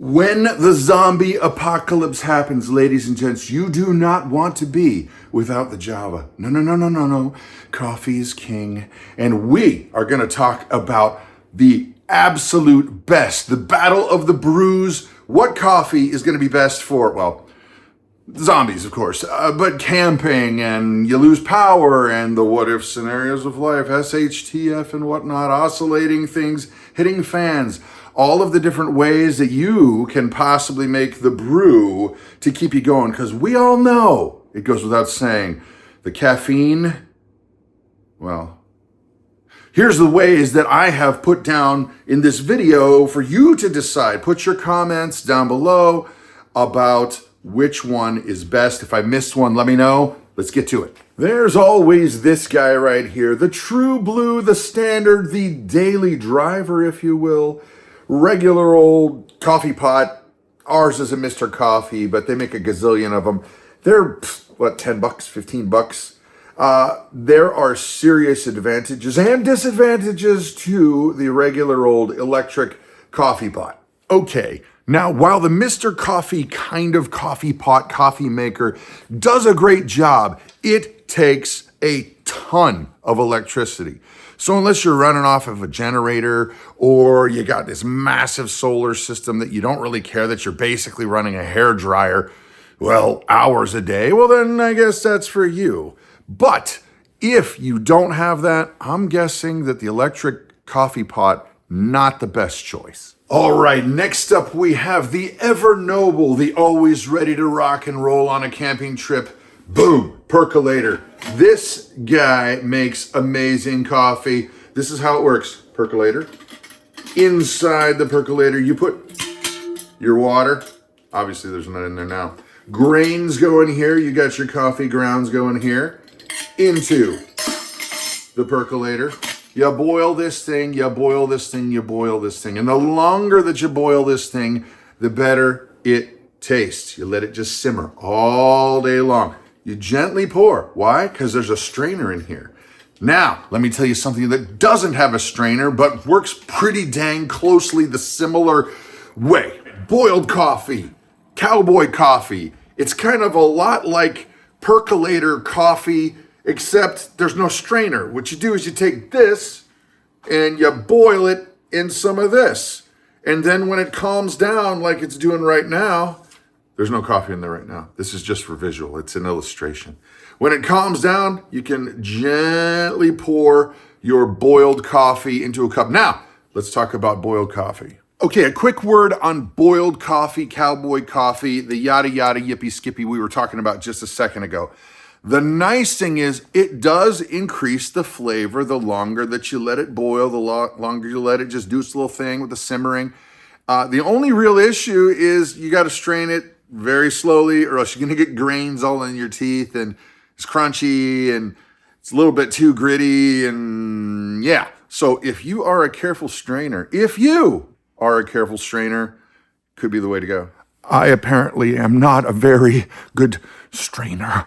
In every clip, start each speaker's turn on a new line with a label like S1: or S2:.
S1: When the zombie apocalypse happens, ladies and gents, you do not want to be without the Java. No, no, no, no, no, no. Coffee is king. And we are going to talk about the absolute best, the battle of the brews. What coffee is going to be best for, well, zombies, of course, but camping and you lose power and the what if scenarios of life, SHTF and whatnot, oscillating things, hitting fans, all of the different ways that you can possibly make the brew to keep you going. Because we all know, it goes without saying, the caffeine, well, here's the ways that I have put down in this video for you to decide. Put your comments down below about which one is best. If I missed one, let me know. Let's get to it. There's always this guy right here, the true blue, the standard, the daily driver, if you will. Regular old coffee pot. Ours is a Mr. Coffee, but they make a gazillion of them. They're, what, 10 bucks, 15 bucks? There are serious advantages and disadvantages to the regular old electric coffee pot. Okay, now while the Mr. Coffee kind of coffee pot coffee maker does a great job, it takes a ton of electricity. So unless you're running off of a generator or you got this massive solar system that you don't really care that you're basically running a hair dryer, well, hours a day, well then I guess that's for you. But if you don't have that, I'm guessing that the electric coffee pot, not the best choice. All right, next up we have the ever noble, the always ready to rock and roll on a camping trip, boom, percolator. This guy makes amazing coffee. This is how it works, percolator. Inside the percolator, you put your water. Obviously there's none in there now. Grains go in here, you got your coffee grounds going here. Into the percolator. You boil this thing, you boil this thing, you boil this thing. And the longer that you boil this thing, the better it tastes. You let it just simmer all day long. You gently pour. Why? Because there's a strainer in here. Now, let me tell you something that doesn't have a strainer, but works pretty dang closely the similar way. Boiled coffee, cowboy coffee. It's kind of a lot like percolator coffee, except there's no strainer. What you do is you take this and you boil it in some of this. And then when it calms down like it's doing right now, there's no coffee in there right now. This is just for visual. It's an illustration. When it calms down, you can gently pour your boiled coffee into a cup. Now, let's talk about boiled coffee. Okay, a quick word on boiled coffee, cowboy coffee, the yada yada yippee skippy we were talking about just a second ago. The nice thing is it does increase the flavor the longer that you let it boil, the longer you let it just do its little thing with the simmering. The only real issue is you got to strain it very slowly or else you're going to get grains all in your teeth and it's crunchy and it's a little bit too gritty and yeah. So if you are a careful strainer, could be the way to go. I apparently am not a very good strainer.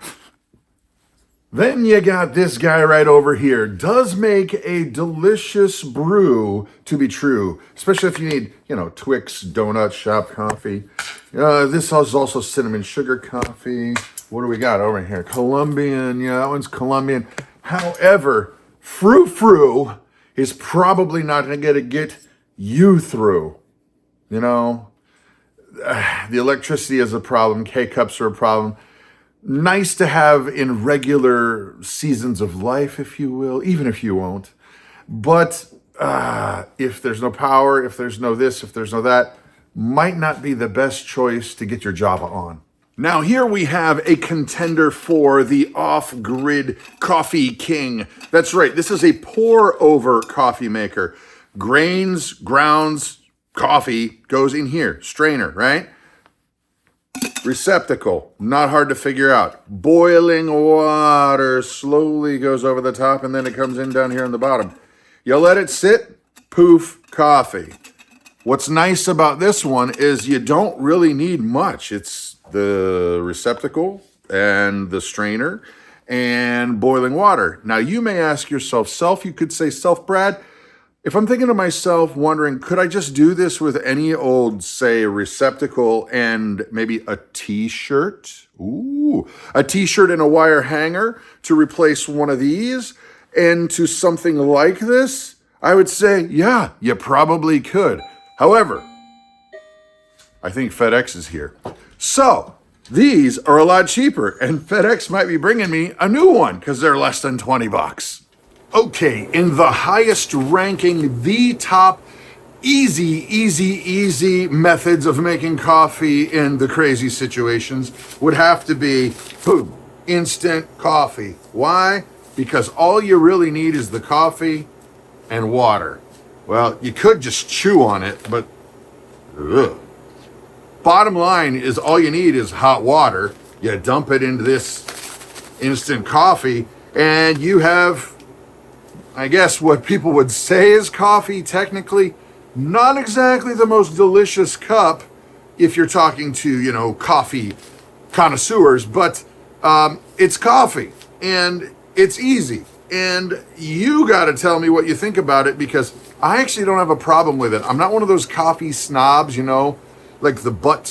S1: Then you got this guy right over here. Does make a delicious brew to be true, especially if you need, Twix donut shop coffee. This is also cinnamon sugar coffee. What do we got over here? Colombian. Yeah, that one's Colombian. However, frou-frou is probably not going to get you through. The electricity is a problem. K-cups are a problem. Nice to have in regular seasons of life, if you will, even if you won't. But if there's no power, if there's no this, if there's no that, might not be the best choice to get your Java on. Now here we have a contender for the off-grid coffee king. That's right, this is a pour-over coffee maker. Grains, grounds, coffee goes in here. Strainer, right? Receptacle, not hard to figure out. Boiling water slowly goes over the top and then it comes in down here on the bottom. You let it sit, poof, coffee. What's nice about this one is you don't really need much. It's the receptacle and the strainer and boiling water. Now you may ask yourself, you could say, Brad, if I'm thinking to myself, wondering, could I just do this with any old, say, receptacle and maybe a t-shirt? Ooh, a t-shirt and a wire hanger to replace one of these and to something like this? I would say, yeah, you probably could. However, I think FedEx is here. So these are a lot cheaper, and FedEx might be bringing me a new one because they're less than 20 bucks. Okay, in the highest ranking, the top easy methods of making coffee in the crazy situations would have to be, boom, instant coffee. Why? Because all you really need is the coffee and water. Well, you could just chew on it, but ugh. Bottom line is all you need is hot water. You dump it into this instant coffee, and you have, I guess, what people would say is coffee. Technically, not exactly the most delicious cup if you're talking to, coffee connoisseurs, but it's coffee, and it's easy. And you got to tell me what you think about it, because I actually don't have a problem with it. I'm not one of those coffee snobs, like the buck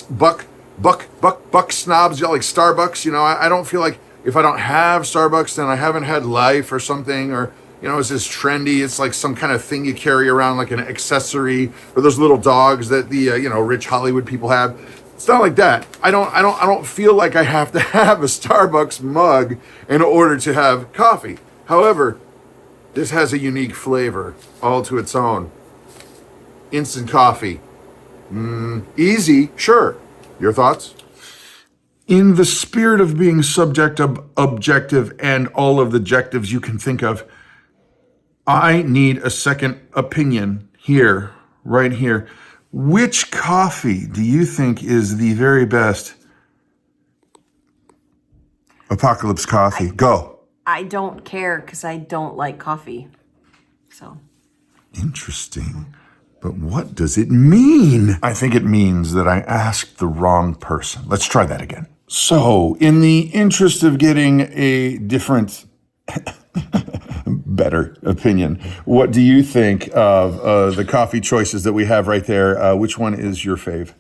S1: snobs, like Starbucks. I don't feel like if I don't have Starbucks, then I haven't had life or something, or it's just trendy. It's like some kind of thing you carry around, like an accessory, or those little dogs that the rich Hollywood people have. It's not like that. I don't feel like I have to have a Starbucks mug in order to have coffee. However, this has a unique flavor all to its own. Instant coffee. Easy, sure. Your thoughts? In the spirit of being subjective, objective, and all of the adjectives you can think of, I need a second opinion here, right here. Which coffee do you think is the very best? Apocalypse Coffee. Go.
S2: I don't care because I don't like coffee. So.
S1: Interesting. But what does it mean? I think it means that I asked the wrong person. Let's try that again. So, in the interest of getting a different, better opinion, what do you think of the coffee choices that we have right there? Which one is your fave?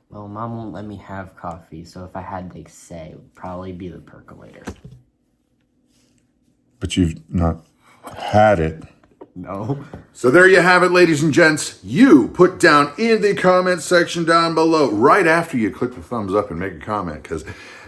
S3: Well, Mom won't let me have coffee, so if I had to say, it would probably be the percolator.
S1: But you've not had it.
S3: No.
S1: So there you have it, ladies and gents. You put down in the comment section down below, right after you click the thumbs up and make a comment, because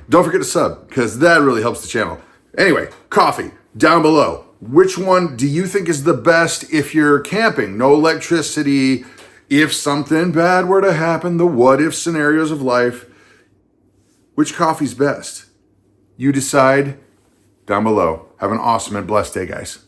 S1: don't forget to sub, because that really helps the channel. Anyway, coffee, down below. Which one do you think is the best if you're camping? No electricity. If something bad were to happen, the what-if scenarios of life. Which coffee's best? You decide down below. Have an awesome and blessed day, guys.